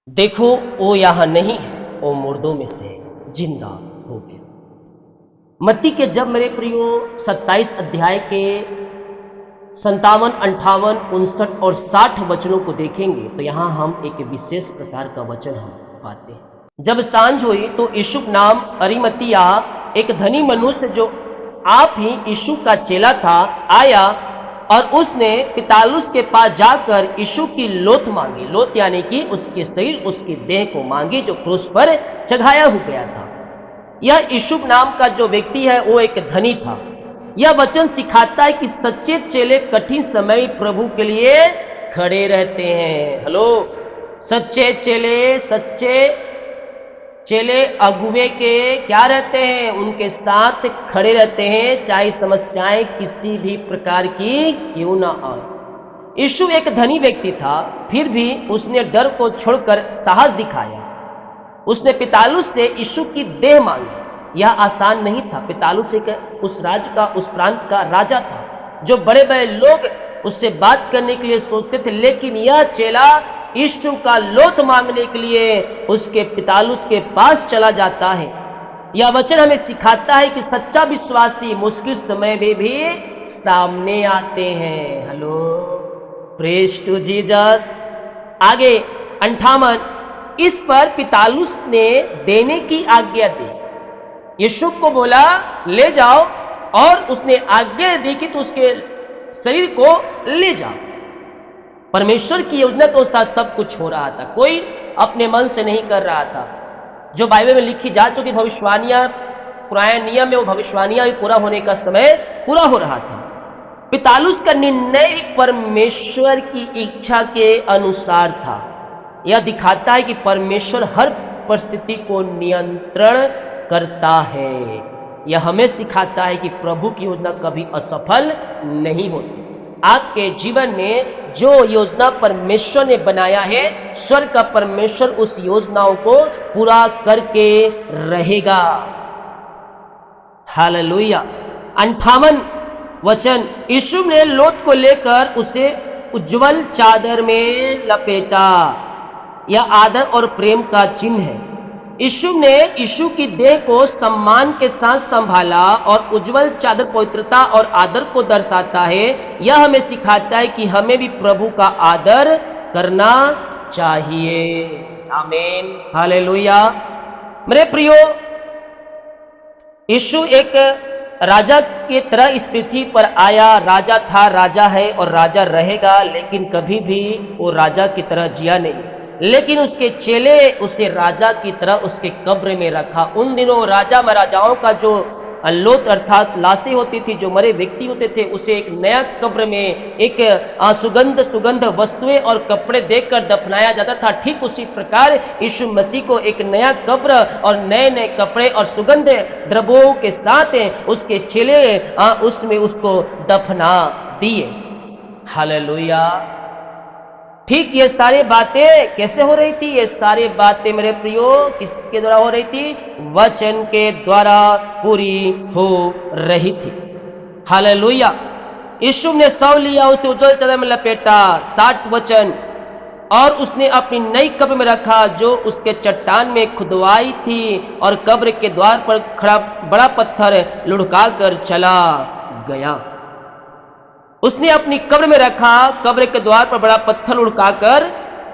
देखो वो यहाँ नहीं है, वो मुर्दों में से जिंदा हो गया। मत्ती के जब मेरे प्रियो 27 अध्याय के 57, 58, 59 और 60 वचनों को देखेंगे तो यहाँ हम एक विशेष प्रकार का वचन हम पाते हैं। जब सांझ हुई तो यीशु नाम अरिमतिया एक धनी मनुष्य जो आप ही यीशु का चेला था आया और उसने पिलातुस के पास जाकर यीशु की लोथ मांगी। लोथ यानी कि उसके शरीर, उसकी देह को मांगी जो क्रूस पर चढ़ाया हो गया था। यह यीशु नाम का जो व्यक्ति है वो एक धनी था। यह वचन सिखाता है कि सच्चे चेले कठिन समय प्रभु के लिए खड़े रहते हैं। हेलो, सच्चे चेले अगुवे के क्या रहते हैं, उनके साथ खड़े रहते हैं, चाहे समस्याएं किसी भी प्रकार की क्यों ना आए। यीशु एक धनी व्यक्ति था, फिर भी उसने डर को छोड़कर साहस दिखाया। उसने पिलातुस से यीशु की देह मांगी। यह आसान नहीं था। पिलातुस एक उस राज्य का, उस प्रांत का राजा था जो बड़े बड़े लोग उससे बात करने के लिए सोचते थे, लेकिन यह चेला यीशु का लोथ मांगने के लिए उसके पिलातुस के पास चला जाता है। यह वचन हमें सिखाता है कि सच्चा विश्वासी मुश्किल समय में भी सामने आते हैं। Hello, praise to Jesus. आगे 58, इस पर पिलातुस ने देने की आज्ञा दी। यीशु को बोला ले जाओ, और उसने आज्ञा दी कि तो उसके शरीर को ले जाओ। परमेश्वर की योजना के साथ सब कुछ हो रहा था, कोई अपने मन से नहीं कर रहा था। जो बाइबल में लिखी जा चुकी भविष्यवाणियां, पुराने नियम में वो भविष्यवाणियां भी पूरा होने का समय पूरा हो रहा था। पिलातुस का निर्णय परमेश्वर की इच्छा के अनुसार था। यह दिखाता है कि परमेश्वर हर परिस्थिति को नियंत्रण करता है। यह हमें सिखाता है कि प्रभु की योजना कभी असफल नहीं होती। आपके जीवन में जो योजना परमेश्वर ने बनाया है, स्वर्ग का परमेश्वर उस योजनाओं को पूरा करके रहेगा। हालेलुया। 58 वचन, यीशु ने लोथ को लेकर उसे उज्जवल चादर में लपेटा। यह आदर और प्रेम का चिन्ह है। यीशु ने यीशु की देह को सम्मान के साथ संभाला और उज्जवल चादर पवित्रता और आदर को दर्शाता है। यह हमें सिखाता है कि हमें भी प्रभु का आदर करना चाहिए। आमीन, हालेलुया। मेरे प्रियो, यीशु एक राजा की तरह इस पृथ्वी पर आया। राजा था, राजा है और राजा रहेगा, लेकिन कभी भी वो राजा की तरह जिया नहीं। लेकिन उसके चेले उसे राजा की तरह उसके कब्र में रखा। उन दिनों राजा महाराजाओं का जो लोथ अर्थात लाशें होती थी, जो मरे व्यक्ति होते थे, उसे एक नया कब्र में एक सुगंध वस्तुएं और कपड़े देकर दफनाया जाता था। ठीक उसी प्रकार यीशु मसीह को एक नया कब्र और नए नए कपड़े और सुगंध द्रव्यों के साथ उसके चेले उसमें उसको दफना दिए। हालेलुया। ठीक ये सारी बातें कैसे हो रही थी? ये सारी बातें मेरे प्रियो किसके द्वारा हो रही थी? वचन के द्वारा पूरी हो रही थी। हालेलुया। यीशु ने शव लिया, उसे उज्जवल चादर में लपेटा। 60 वचन, और उसने अपनी नई कब्र में रखा जो उसके चट्टान में खुदवाई थी, और कब्र के द्वार पर खड़ा बड़ा पत्थर लुढ़का कर चला गया। उसने अपनी कब्र में रखा, कब्र के द्वार पर बड़ा पत्थर उड़काकर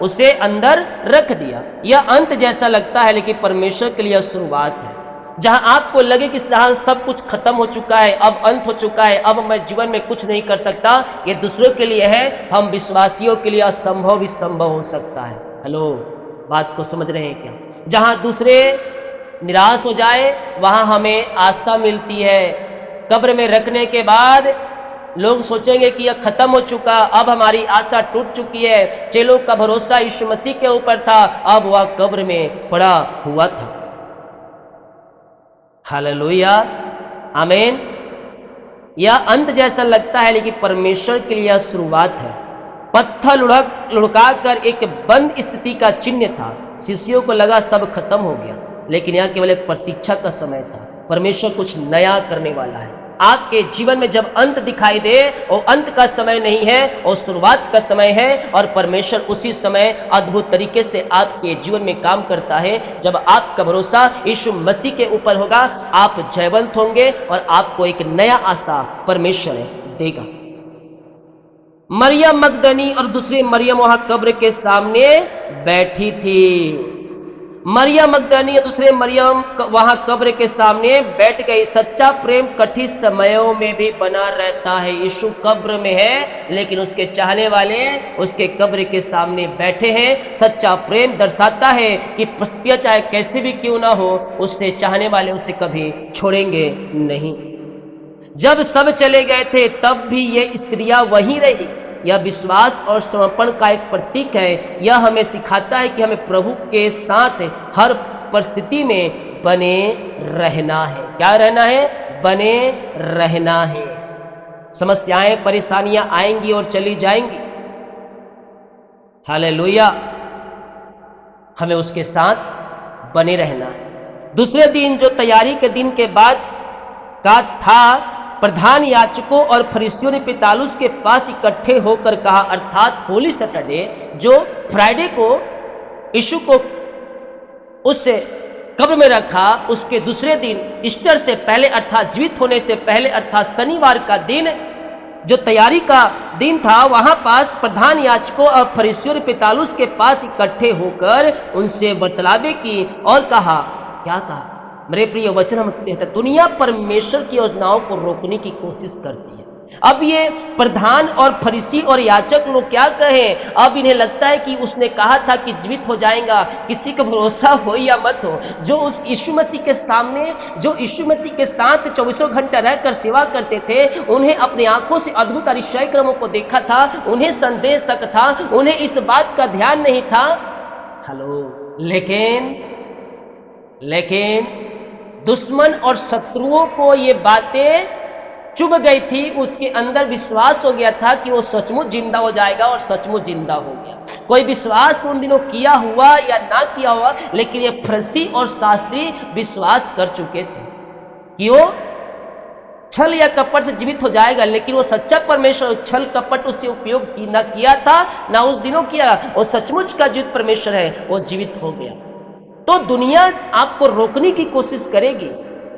उसे अंदर रख दिया। यह अंत जैसा लगता है, लेकिन परमेश्वर के लिए शुरुआत है। जहां आपको लगे कि सब कुछ खत्म हो चुका है, अब अंत हो चुका है, अब मैं जीवन में कुछ नहीं कर सकता, ये दूसरों के लिए है। हम विश्वासियों के लिए असंभव भी संभव हो सकता है। हेलो, बात को समझ रहे हैं क्या? जहां दूसरे निराश हो जाए, वहां हमें आशा मिलती है। कब्र में रखने के बाद लोग सोचेंगे कि यह खत्म हो चुका, अब हमारी आशा टूट चुकी है। चेलों का भरोसा यीशु मसीह के ऊपर था, अब वह कब्र में पड़ा हुआ था। हालेलुया, आमीन। यह अंत जैसा लगता है, लेकिन परमेश्वर के लिए यह शुरुआत है। पत्थर लुढ़का कर एक बंद स्थिति का चिन्ह था। शिष्यों को लगा सब खत्म हो गया, लेकिन यह केवल एक प्रतीक्षा का समय था। परमेश्वर कुछ नया करने वाला है। आपके जीवन में जब अंत दिखाई दे, वो अंत का समय नहीं है, वो शुरुआत का समय है। और परमेश्वर उसी समय अद्भुत तरीके से आपके जीवन में काम करता है। जब आपका भरोसा यीशु मसीह के ऊपर होगा, आप जयवंत होंगे और आपको एक नया आशा परमेश्वर देगा। मरियम मगदनी और दूसरी मरियम वहां कब्र के सामने बैठी थी। मरियम मगदनी और दूसरे मरियम वहां कब्र के सामने बैठ गई। सच्चा प्रेम कठिन समयों में भी बना रहता है। यीशु कब्र में है, लेकिन उसके चाहने वाले उसके कब्र के सामने बैठे हैं। सच्चा प्रेम दर्शाता है कि परिस्थितियां चाहे कैसे भी क्यों ना हो, उससे चाहने वाले उसे कभी छोड़ेंगे नहीं। जब सब चले गए थे, तब भी ये स्त्रियां वहीं रही। यह विश्वास और समर्पण का एक प्रतीक है। यह हमें सिखाता है कि हमें प्रभु के साथ हर परिस्थिति में बने रहना है। क्या रहना है? बने रहना है। समस्याएं, परेशानियां आएंगी और चली जाएंगी, हालेलुया। हमें उसके साथ बने रहना है। दूसरे दिन, जो तैयारी के दिन के बाद का था, प्रधान याजकों और फरीसियों ने पिलातुस के पास इकट्ठे होकर कहा, अर्थात होली सैटरडे, जो फ्राइडे को यीशु को उससे कब्र में रखा, उसके दूसरे दिन ईस्टर से पहले अर्थात जीवित होने से पहले अर्थात शनिवार का दिन, जो तैयारी का दिन था, वहां पास प्रधान याजकों और फरीसियों ने पिलातुस के पास इकट्ठे होकर उनसे बर्तावे की और कहा, क्या कहा? मेरे प्रिय वचन हम कहते हैं, दुनिया परमेश्वर की योजनाओं को रोकने की कोशिश करती है। अब ये प्रधान और फरीसी और याजक लोग क्या कहें? अब इन्हें लगता है कि उसने कहा था कि जीवित हो जाएगा, किसी का भरोसा हो या मत हो। जो उस यीशु मसीह के सामने, जो यीशु मसीह के साथ 24 घंटा रहकर सेवा करते थे, उन्हें अपनी आंखों से अद्भुत आश्चर्य क्रमों को देखा था। उन्हें संदेह शक था, उन्हें इस बात का ध्यान नहीं था। लेकिन दुश्मन और शत्रुओं को ये बातें चुभ गई थी। उसके अंदर विश्वास हो गया था कि वो सचमुच जिंदा हो जाएगा, और सचमुच जिंदा हो गया। कोई विश्वास उन दिनों किया हुआ या ना किया हुआ, लेकिन ये फरिसी और शास्त्री विश्वास कर चुके थे कि वो छल या कपट से जीवित हो जाएगा। लेकिन वो सच्चा परमेश्वर छल कपट उससे उपयोग ना किया था, ना उस दिनों किया। वो सचमुच का जीवित परमेश्वर है, वो जीवित हो गया। तो दुनिया आपको रोकने की कोशिश करेगी,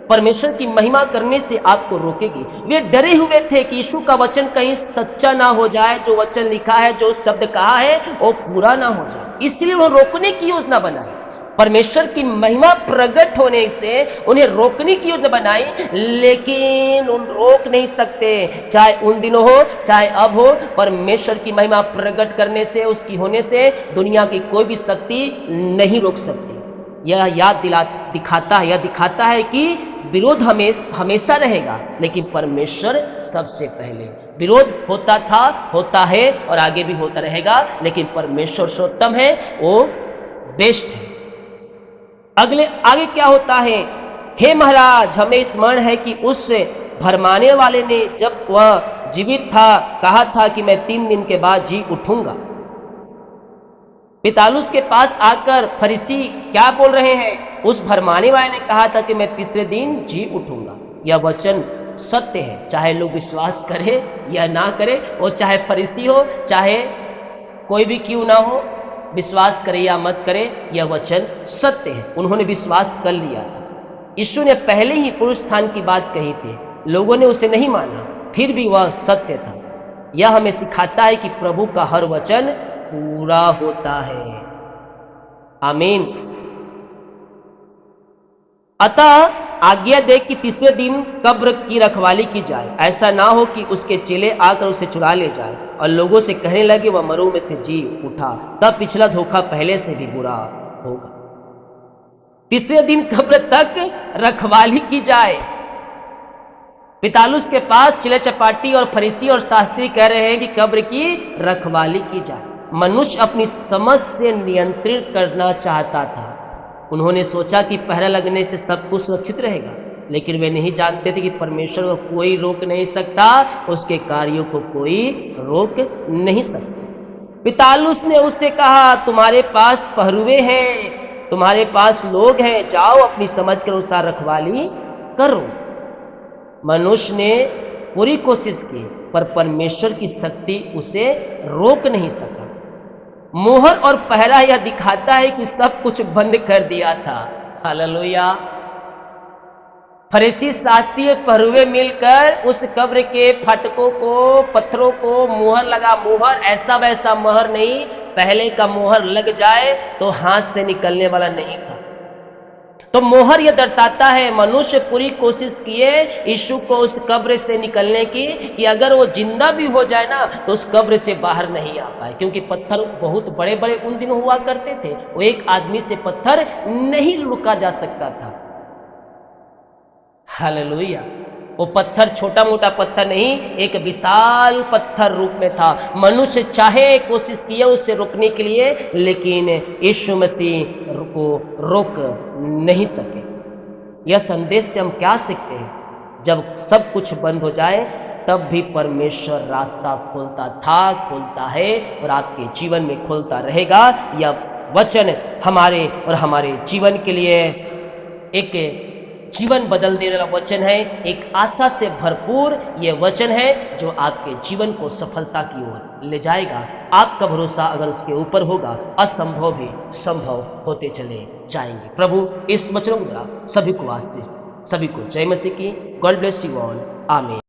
परमेश्वर की महिमा करने से आपको रोकेगी। वे डरे हुए थे कि यीशु का वचन कहीं सच्चा ना हो जाए, जो वचन लिखा है, जो शब्द कहा है, वो पूरा ना हो जाए। इसलिए उन्होंने रोकने की योजना बनाई। परमेश्वर की महिमा प्रकट होने से उन्हें रोकने की योजना बनाई, लेकिन उन रोक नहीं सकते। चाहे उन दिनों हो, चाहे अब हो, परमेश्वर की महिमा प्रकट करने से, उसकी होने से दुनिया की कोई भी शक्ति नहीं रोक सकती। यह दिखाता है कि विरोध हमेशा रहेगा, लेकिन परमेश्वर सबसे पहले। विरोध होता था, होता है और आगे भी होता रहेगा, लेकिन परमेश्वर सर्वोत्तम है, वो बेस्ट है। आगे क्या होता है? हे महाराज, हमें स्मरण है कि उस भरमाने वाले ने जब वह जीवित था कहा था कि मैं 3 दिन के बाद जी उठूंगा। पिलातुस के पास आकर फरीसी क्या बोल रहे हैं? उस भरमाने वाले ने कहा था कि मैं तीसरे दिन जी उठूंगा। यह वचन सत्य है, चाहे लोग विश्वास करे या ना करे, वो चाहे फरीसी हो, चाहे कोई भी क्यों ना हो, विश्वास करे या मत करे, यह वचन सत्य है। उन्होंने विश्वास कर लिया था। यीशु ने पहले ही पुनरुत्थान की बात कही थी, लोगों ने उसे नहीं माना, फिर भी वह सत्य था। यह हमें सिखाता है कि प्रभु का हर वचन पूरा होता है। आमीन। अतः आज्ञा दे कि तीसरे दिन कब्र की रखवाली की जाए, ऐसा ना हो कि उसके चेले आकर उसे चुरा ले जाए और लोगों से कहने लगे वह मरों में से जी उठा, तब पिछला धोखा पहले से भी बुरा होगा। तीसरे दिन कब्र तक रखवाली की जाए। पिलातुस के पास चिल्ला चपाटी और फरीसी और शास्त्री कह रहे हैं कि कब्र की रखवाली की जाए। मनुष्य अपनी समझ से नियंत्रित करना चाहता था। उन्होंने सोचा कि पहरा लगने से सब कुछ सुरक्षित रहेगा, लेकिन वे नहीं जानते थे कि परमेश्वर को कोई रोक नहीं सकता, उसके कार्यों को कोई रोक नहीं सकता। पिलातुस ने उससे कहा, तुम्हारे पास पहरुए हैं, तुम्हारे पास लोग हैं, जाओ अपनी समझ के अनुसार रखवाली करो। मनुष्य ने पूरी कोशिश की पर परमेश्वर की शक्ति उसे रोक नहीं सका। मोहर और पहरा यह दिखाता है कि सब कुछ बंद कर दिया था। हालेलुया। फरीसी शास्त्रीय पहरुए मिलकर उस कब्र के फाटकों को, पत्थरों को मोहर लगा। मोहर ऐसा वैसा मोहर नहीं, पहले का मोहर लग जाए तो हाथ से निकलने वाला नहीं था। तो मोहर यह दर्शाता है मनुष्य पूरी कोशिश किए यीशु को उस कब्र से निकलने की, कि अगर वो जिंदा भी हो जाए ना तो उस कब्र से बाहर नहीं आ पाए, क्योंकि पत्थर बहुत बड़े बड़े उन दिन हुआ करते थे। वो एक आदमी से पत्थर नहीं लुका जा सकता था। हालेलुया। वो पत्थर छोटा मोटा पत्थर नहीं, एक विशाल पत्थर रूप में था। मनुष्य चाहे कोशिश किया उससे रोकने के लिए, लेकिन यीशु मसीह को रोक नहीं सके। यह संदेश से हम क्या सीखते हैं? जब सब कुछ बंद हो जाए तब भी परमेश्वर रास्ता खोलता था, खोलता है और आपके जीवन में खोलता रहेगा। यह वचन हमारे और हमारे जीवन के लिए एक जीवन बदल देने वाला वचन है, एक आशा से भरपूर ये वचन है जो आपके जीवन को सफलता की ओर ले जाएगा। आपका भरोसा अगर उसके ऊपर होगा, असंभव भी संभव होते चले जाएंगे। प्रभु इस वचनों के द्वारा सभी को आशीष, सभी को जय मसीह की। God bless you all. आमीन।